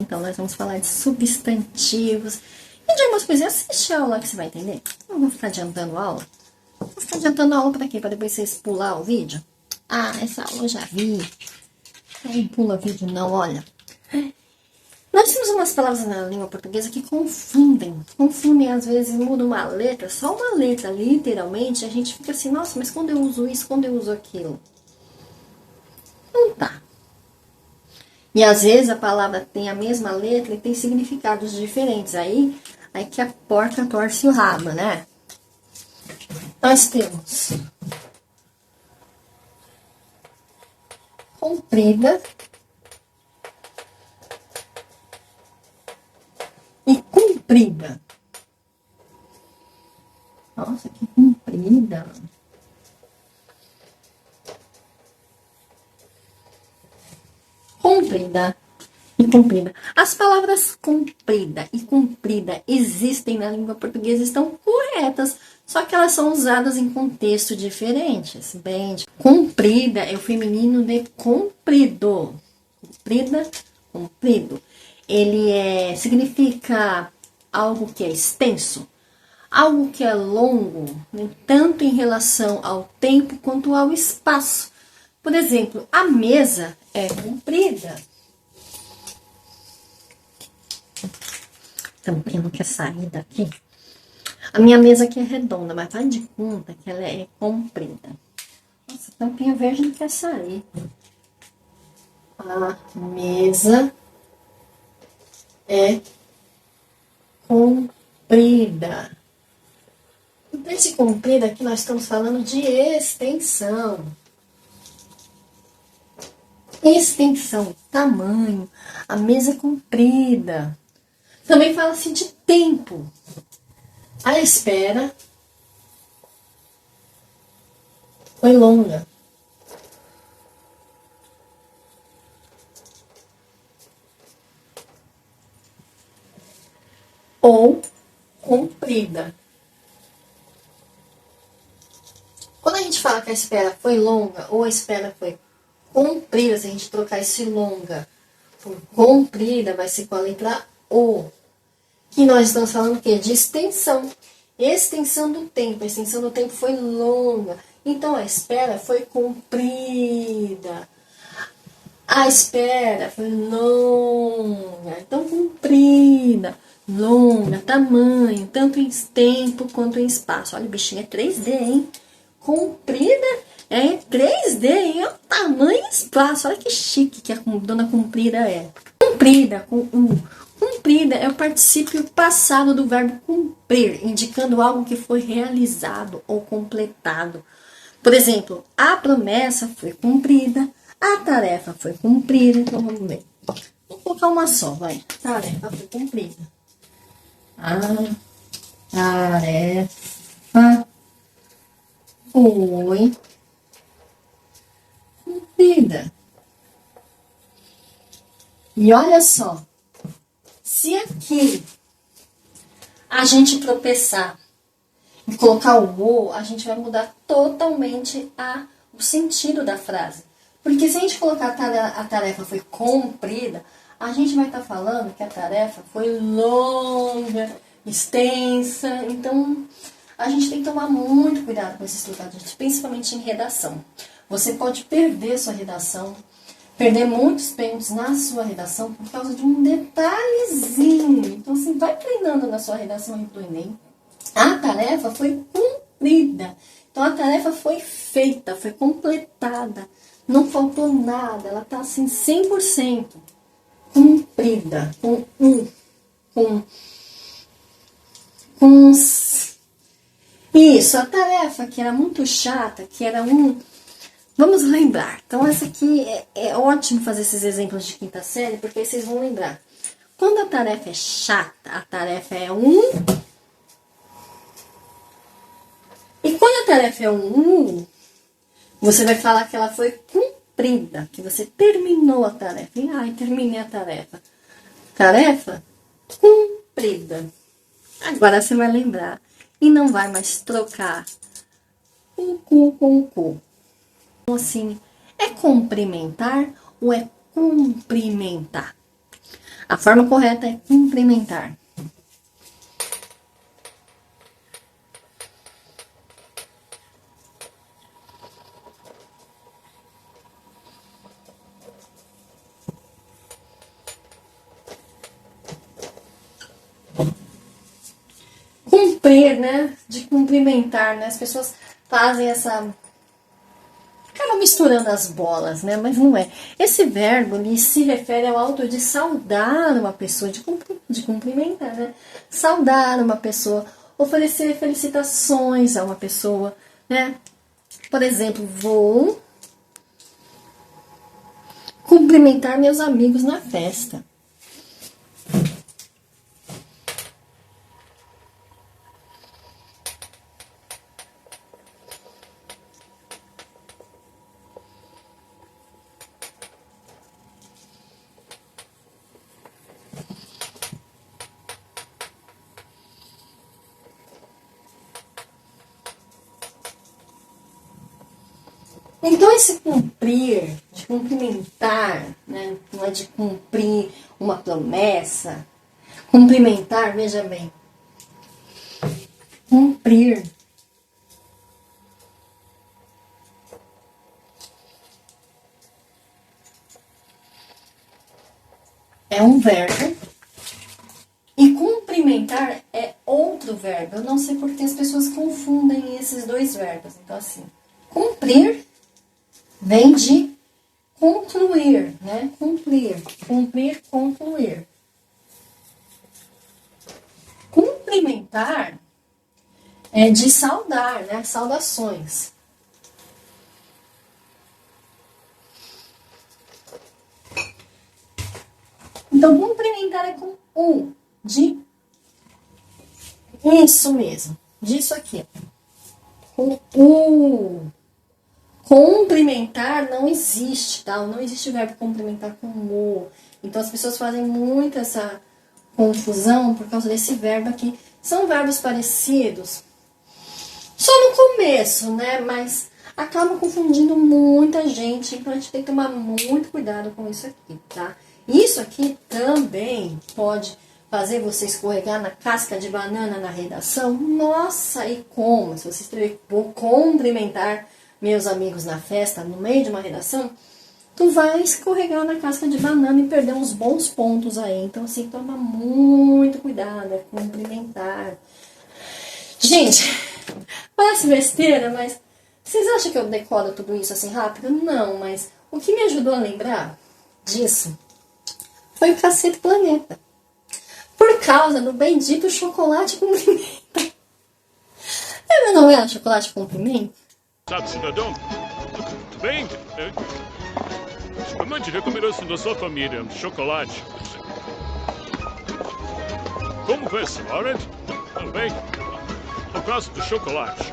Então, nós vamos falar de substantivos e de algumas coisas. Assiste a aula que você vai entender. Não vou ficar adiantando a aula. Vou ficar adiantando a aula pra quê? Pra depois vocês pular o vídeo? Ah, essa aula eu já vi. Não pula vídeo não, olha. Nós temos umas palavras na língua portuguesa que confundem. Confundem, às vezes, muda uma letra, só uma letra, literalmente. A gente fica assim, nossa, mas quando eu uso isso, quando eu uso aquilo? Não tá. E às vezes a palavra tem a mesma letra e tem significados diferentes. Aí que a porca torce o rabo, né? Nós temos comprida e comprida. Nossa, que comprida. Comprida e comprida. As palavras comprida e comprida existem na língua portuguesa, estão corretas, só que elas são usadas em contextos diferentes. Bem, comprida é o feminino de comprido. Comprida, comprido. Ele significa algo que é extenso, algo que é longo, né, tanto em relação ao tempo quanto ao espaço. Por exemplo, a mesa é comprida. Também não quer sair daqui. A minha mesa aqui é redonda, mas faz de conta que ela é comprida. Nossa, a tampinha verde não quer sair. A mesa é comprida. Esse comprida aqui nós estamos falando de extensão. Extensão, tamanho, a mesa é comprida. Também fala-se de tempo. A espera foi longa. Ou comprida. Quando a gente fala que a espera foi longa ou a espera foi comprida, se a gente trocar esse longa por comprida, vai ser com a letra O. Que nós estamos falando o quê? De extensão. Extensão do tempo. A extensão do tempo foi longa. Então, a espera foi comprida. A espera foi longa. Então, comprida, longa, tamanho, tanto em tempo quanto em espaço. Olha, o bichinho é 3D, hein? Comprida é 3D, hein? Olha o tamanho e espaço. Olha que chique que a dona comprida é. Comprida, com Cumprida é o particípio passado do verbo cumprir, indicando algo que foi realizado ou completado. Por exemplo, a promessa foi cumprida, a tarefa foi cumprida. Então, vamos ver. Vou colocar uma só, vai. Tarefa foi cumprida. A tarefa foi cumprida. E olha só, se aqui a gente tropeçar e colocar o "o", a gente vai mudar totalmente o sentido da frase. Porque se a gente colocar a tarefa foi cumprida, a gente vai estar falando que a tarefa foi longa, extensa. Então, a gente tem que tomar muito cuidado com esses trocadilhos, principalmente em redação. Você pode perder sua redação, perder muitos pontos na sua redação por causa de um detalhezinho. Então, assim, vai treinando na sua redação do Enem. A tarefa foi cumprida. Então, a tarefa foi feita, foi completada. Não faltou nada. Ela está, assim, 100% cumprida. Isso, a tarefa que era muito chata, que era Vamos lembrar. Então, essa aqui é ótimo fazer esses exemplos de quinta série, porque aí vocês vão lembrar. Quando a tarefa é chata, a tarefa é E quando a tarefa é você vai falar que ela foi cumprida, que você terminou a tarefa. Ai, terminei a tarefa. Tarefa cumprida. Agora você vai lembrar e não vai mais trocar o cu com o cu. Então, assim, é cumprimentar ou é cumprimentar? A forma correta é cumprimentar. Cumprir, né? De cumprimentar, né? As pessoas fazem essa... acaba misturando as bolas, né? Mas não é. Esse verbo ele se refere ao ato de saudar uma pessoa, de cumprimentar, né? Saudar uma pessoa, oferecer felicitações a uma pessoa, né? Por exemplo, vou cumprimentar meus amigos na festa. Então, esse cumprir, de cumprimentar, né? Não é de cumprir uma promessa. Cumprimentar, veja bem. Cumprir é um verbo e cumprimentar é outro verbo. Eu não sei porque as pessoas confundem esses dois verbos. Então, assim, cumprir vem de concluir, né? Cumprir, concluir. Cumprimentar é de saudar, né? Saudações. Então, cumprimentar é com U, de isso mesmo, disso aqui. Com U. Cumprimentar não existe, tá? Não existe o verbo cumprimentar com o. Então as pessoas fazem muito essa confusão por causa desse verbo aqui. São verbos parecidos, só no começo, né? Mas acabam confundindo muita gente, então a gente tem que tomar muito cuidado com isso aqui, tá? Isso aqui também pode fazer você escorregar na casca de banana na redação. Nossa, e como? Se você escrever vou cumprimentar meus amigos na festa, no meio de uma redação, tu vai escorregar na casca de banana e perder uns bons pontos aí. Então, assim, toma muito cuidado, é cumprimentar. Gente, parece besteira, mas vocês acham que eu decoro tudo isso assim rápido? Não, mas o que me ajudou a lembrar disso foi o Cacete Planeta. Por causa do bendito chocolate com pimenta. Lembra a novela Chocolate com Pimenta? Sabe, cidadão? Tudo bem? Mande recomendação da sua família. Chocolate. Como vai, senhora? Tudo bem? No caso do chocolate.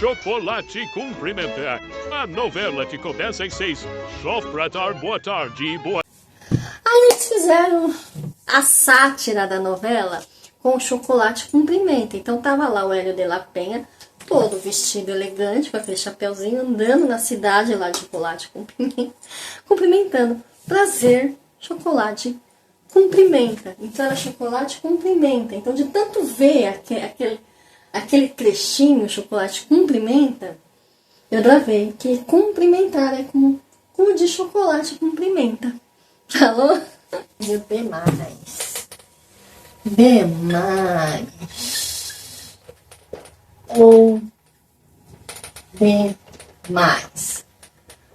Chocolate Cumprimentar. A novela que começa em 6. Só pra dar boa tarde e boa... Aí eles fizeram a sátira da novela com Chocolate com Pimenta. Então tava lá o Hélio de la Penha, todo vestido elegante, com aquele chapeuzinho, andando na cidade lá de Chocolate com Pimenta, cumprimentando. Prazer, chocolate com pimenta. Então era chocolate com pimenta. Então de tanto ver aquele trechinho, chocolate com pimenta, eu gravei que cumprimentar é com cu de chocolate com pimenta. Falou? E o demais. Demais. Ou demais.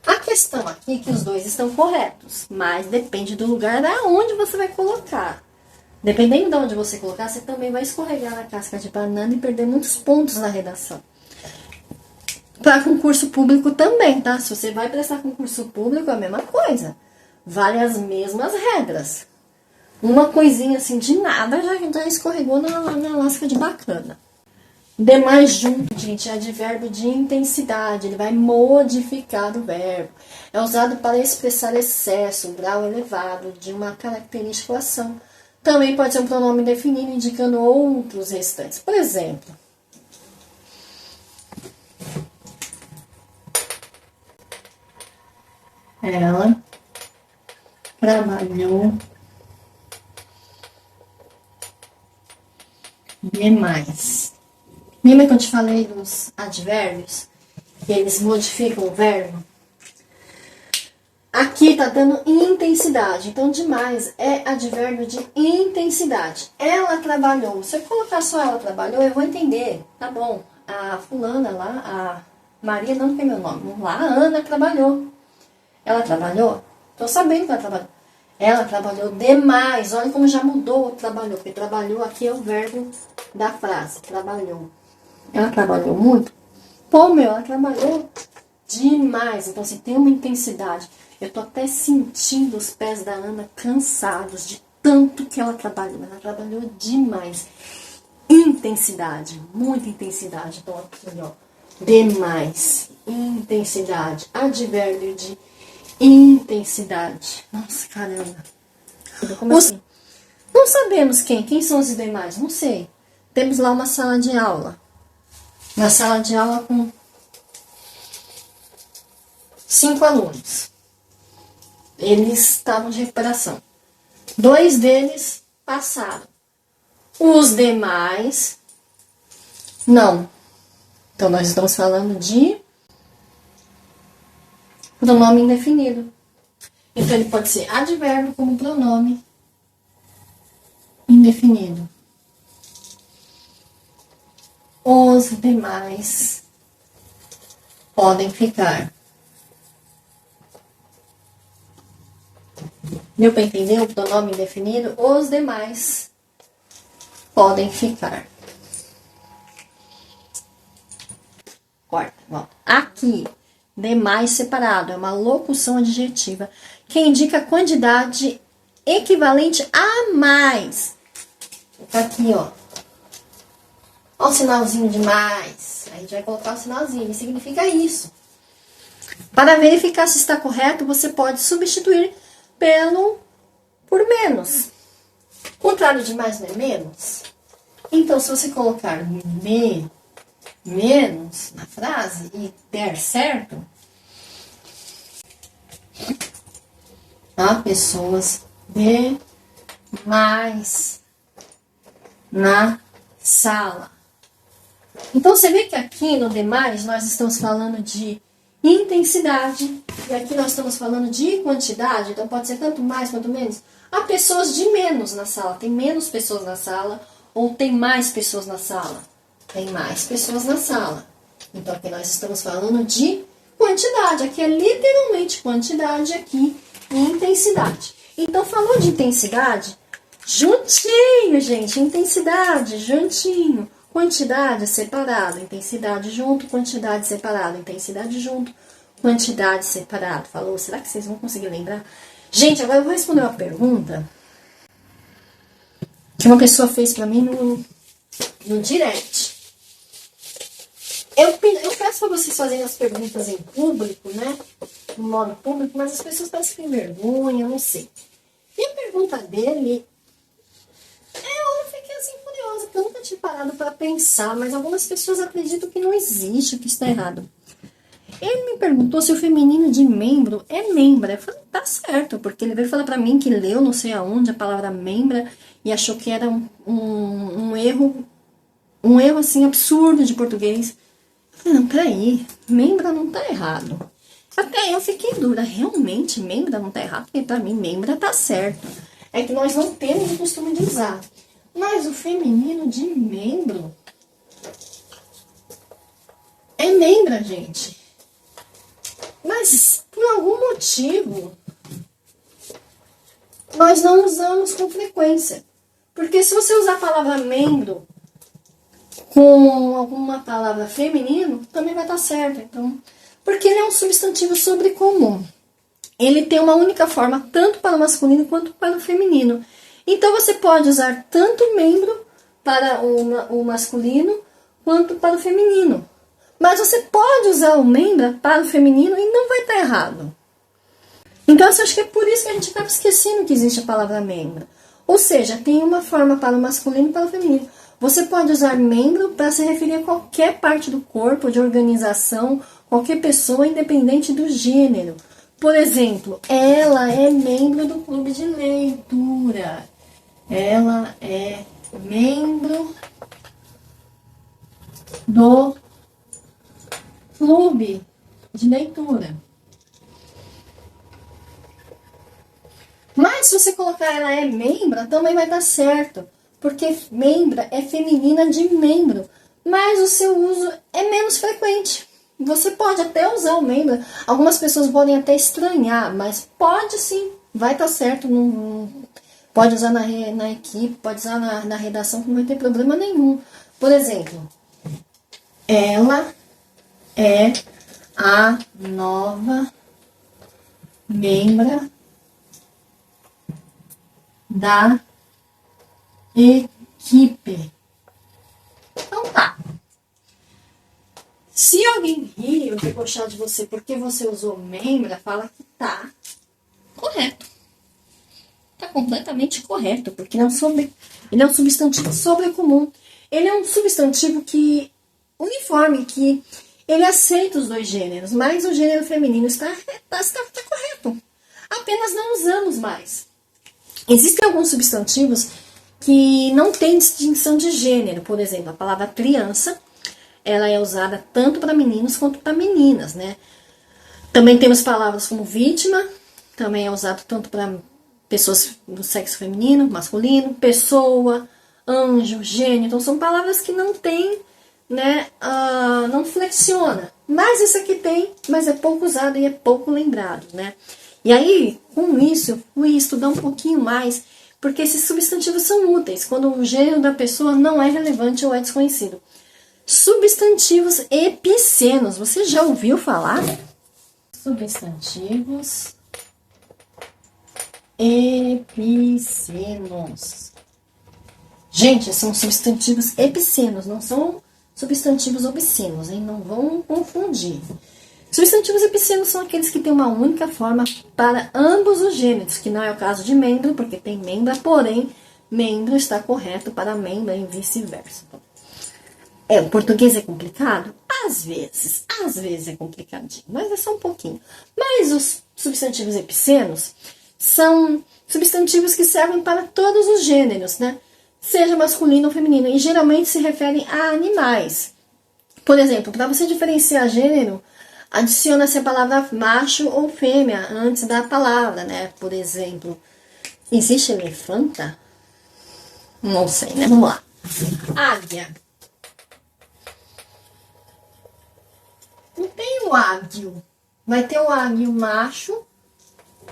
A questão aqui é que os dois estão corretos, mas depende do lugar aonde você vai colocar. Dependendo de onde você colocar, você também vai escorregar na casca de banana e perder muitos pontos na redação. Para concurso público também, tá? Se você vai prestar concurso público, é a mesma coisa. Vale as mesmas regras. Uma coisinha assim de nada já escorregou na lasca de bacana. Demais junto, gente, é advérbio de intensidade. Ele vai modificar o verbo. É usado para expressar excesso, grau elevado de uma característica ou ação. Também pode ser um pronome indefinido indicando outros restantes. Por exemplo, ela trabalhou demais. Lembra que eu te falei dos advérbios? Que eles modificam o verbo? Aqui tá dando intensidade. Então, demais é advérbio de intensidade. Ela trabalhou. Se eu colocar só ela trabalhou, eu vou entender. Tá bom. A fulana lá, a Maria, não tem meu nome. Lá, a Ana trabalhou. Ela trabalhou? Tô sabendo que ela trabalhou. Ela trabalhou demais. Olha como já mudou o trabalhou. Porque trabalhou aqui é o verbo da frase. Trabalhou. Ela trabalhou muito? Pô, ela trabalhou demais. Então, assim, tem uma intensidade. Eu tô até sentindo os pés da Ana cansados de tanto que ela trabalhou. Ela trabalhou demais. Intensidade, muita intensidade. Então, aqui, ó, demais, intensidade, advérbio de intensidade. Nossa, caramba. Como assim? Não sabemos quem são os demais, não sei. Temos lá uma sala de aula. Uma sala de aula com 5 alunos. Eles estavam de recuperação. 2 deles passaram. Os demais, não. Então, nós estamos falando de pronome indefinido. Então, ele pode ser advérbio como pronome indefinido. Os demais podem ficar. Deu para entender o pronome indefinido? Os demais podem ficar. Corta, volta. Aqui, demais separado, é uma locução adjetiva que indica a quantidade equivalente a mais. Tá aqui, ó. Ó o sinalzinho de mais. A gente vai colocar o sinalzinho, significa isso. Para verificar se está correto, você pode substituir por menos. O contrário de mais não é menos? Então, se você colocar menos na frase e der certo, há pessoas demais na sala. Então, você vê que aqui no demais nós estamos falando de intensidade e aqui nós estamos falando de quantidade. Então, pode ser tanto mais quanto menos. Há pessoas de menos na sala. Tem menos pessoas na sala ou tem mais pessoas na sala? Tem mais pessoas na sala. Então, aqui nós estamos falando de quantidade. Aqui é literalmente quantidade, aqui intensidade. Então, falou de intensidade, juntinho, gente. Intensidade, juntinho. Quantidade separado, intensidade junto, quantidade separado, intensidade junto, quantidade separado. Falou? Será que vocês vão conseguir lembrar? Gente, agora eu vou responder uma pergunta que uma pessoa fez pra mim no direct. Eu peço pra vocês fazerem as perguntas em público, né? No modo público, mas as pessoas parecem que têm vergonha, eu não sei. E a pergunta dele... Eu fiquei assim curiosa, porque eu nunca tinha parado para pensar, mas algumas pessoas acreditam que não existe, que está errado. Ele me perguntou se o feminino de membro é membra. Eu falei, tá certo, porque ele veio falar para mim que leu não sei aonde a palavra membra e achou que era um erro assim absurdo de português. Eu falei, não, peraí, membra não tá errado. Até eu fiquei dura, realmente membra não tá errado, porque para mim membra tá certo. É que nós não temos o costume de usar. Mas o feminino de membro é membra, gente. Mas, por algum motivo, nós não usamos com frequência. Porque se você usar a palavra membro com alguma palavra feminino, também vai estar certo. Então, porque ele é um substantivo sobrecomum. Ele tem uma única forma, tanto para o masculino quanto para o feminino. Então, você pode usar tanto membro para o masculino quanto para o feminino. Mas você pode usar o membro para o feminino e não vai estar errado. Então, eu acho que é por isso que a gente acaba esquecendo que existe a palavra membro. Ou seja, tem uma forma para o masculino e para o feminino. Você pode usar membro para se referir a qualquer parte do corpo, de organização, qualquer pessoa, independente do gênero. Por exemplo, ela é membro do clube de leitura. Ela é membro do clube de leitura. Mas se você colocar ela é membra, também vai dar certo. Porque membra é feminina de membro. Mas o seu uso é menos frequente. Você pode até usar o membro. Algumas pessoas podem até estranhar, mas pode sim. Vai estar certo. Pode usar na equipe, pode usar na redação, que não vai ter problema nenhum. Por exemplo, ela é a nova membra da equipe. Então tá. Se alguém rir ou debochar de você porque você usou membra, fala que tá correto. Tá completamente correto, porque ele é um substantivo sobrecomum. Ele é um substantivo uniforme, que ele aceita os dois gêneros, mas o gênero feminino está correto. Apenas não usamos mais. Existem alguns substantivos que não têm distinção de gênero. Por exemplo, a palavra criança, ela é usada tanto para meninos quanto para meninas, né? Também temos palavras como vítima, também é usado tanto para pessoas do sexo feminino, masculino, pessoa, anjo, gênio. Então são palavras que não tem, né? Não flexiona. Mas esse aqui tem, mas é pouco usado e é pouco lembrado, né? E aí, com isso, eu fui estudar um pouquinho mais, porque esses substantivos são úteis quando o gênero da pessoa não é relevante ou é desconhecido. Substantivos epicenos. Você já ouviu falar? Substantivos epicenos. Gente, são substantivos epicenos, não são substantivos obscenos, hein? Não vão confundir. Substantivos epicenos são aqueles que têm uma única forma para ambos os gêneros, que não é o caso de membro, porque tem membra, porém, membro está correto para membra e vice-versa. O português é complicado? Às vezes é complicadinho, mas é só um pouquinho. Mas os substantivos epicenos são substantivos que servem para todos os gêneros, né? Seja masculino ou feminino, e geralmente se referem a animais. Por exemplo, para você diferenciar gênero, adiciona-se a palavra macho ou fêmea antes da palavra, né? Por exemplo, existe elefanta? Não sei, né? Vamos lá. Águia. Não tem o águio. Vai ter o águio macho,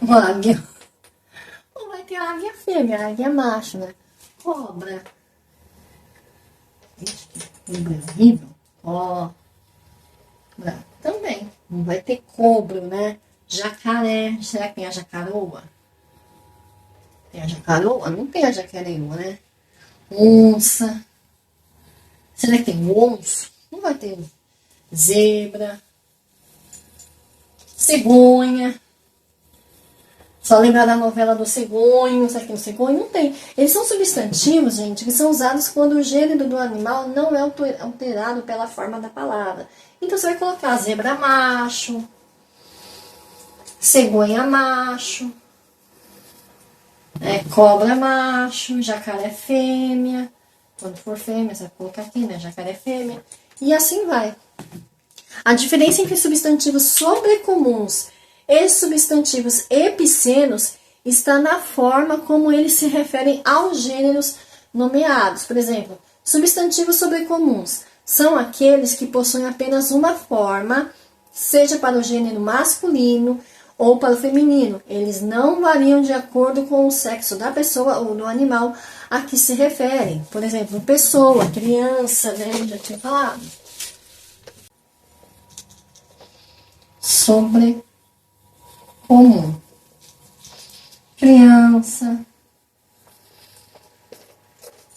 o águio. Ou vai ter a águia fêmea, a águia macho, né? Cobra. Cobra horrível. Cobra. Também. Não vai ter cobro, né? Jacaré. Será que tem a jacaroa? Tem a jacaroa? Não tem a jacareoa, né? Onça. Será que tem onço? Não vai ter. Zebra. Cegonha. Só lembrar da novela do cegonho. Será que tem o cegonho? Não tem. Eles são substantivos, gente, que são usados quando o gênero do animal não é alterado pela forma da palavra. Então você vai colocar zebra macho, cegonha macho, cobra macho, jacaré fêmea. Quando for fêmea, você vai colocar aqui, né? Jacaré fêmea. E assim vai. A diferença entre substantivos sobrecomuns e substantivos epicenos está na forma como eles se referem aos gêneros nomeados. Por exemplo, substantivos sobrecomuns são aqueles que possuem apenas uma forma, seja para o gênero masculino ou para o feminino. Eles não variam de acordo com o sexo da pessoa ou do animal a que se referem. Por exemplo, pessoa, criança, né? Já tinha falado. Sobrecomum. Criança,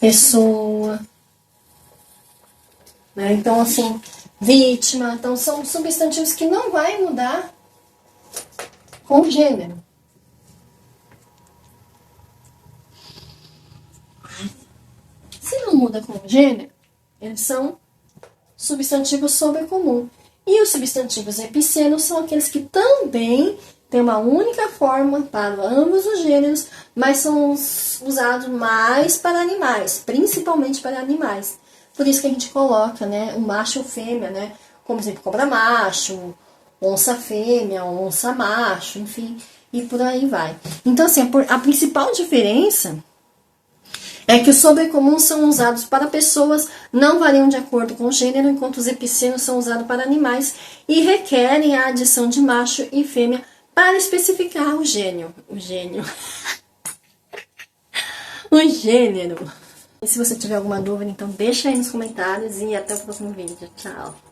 pessoa, né? Então, assim, vítima. Então, são substantivos que não vai mudar com o gênero. muda com o gênero, eles são substantivos sobrecomum. E os substantivos epicênos são aqueles que também têm uma única forma para ambos os gêneros, mas são usados mais para animais, principalmente para animais. Por isso que a gente coloca, né, o macho e o fêmea, né, como exemplo, cobra macho, onça fêmea, onça macho, enfim, e por aí vai. Então, assim, a principal diferença é que os sobrecomuns são usados para pessoas, não variam de acordo com o gênero, enquanto os epicênios são usados para animais e requerem a adição de macho e fêmea para especificar o gênero. O gênero. E se você tiver alguma dúvida, então deixa aí nos comentários e até o próximo vídeo. Tchau!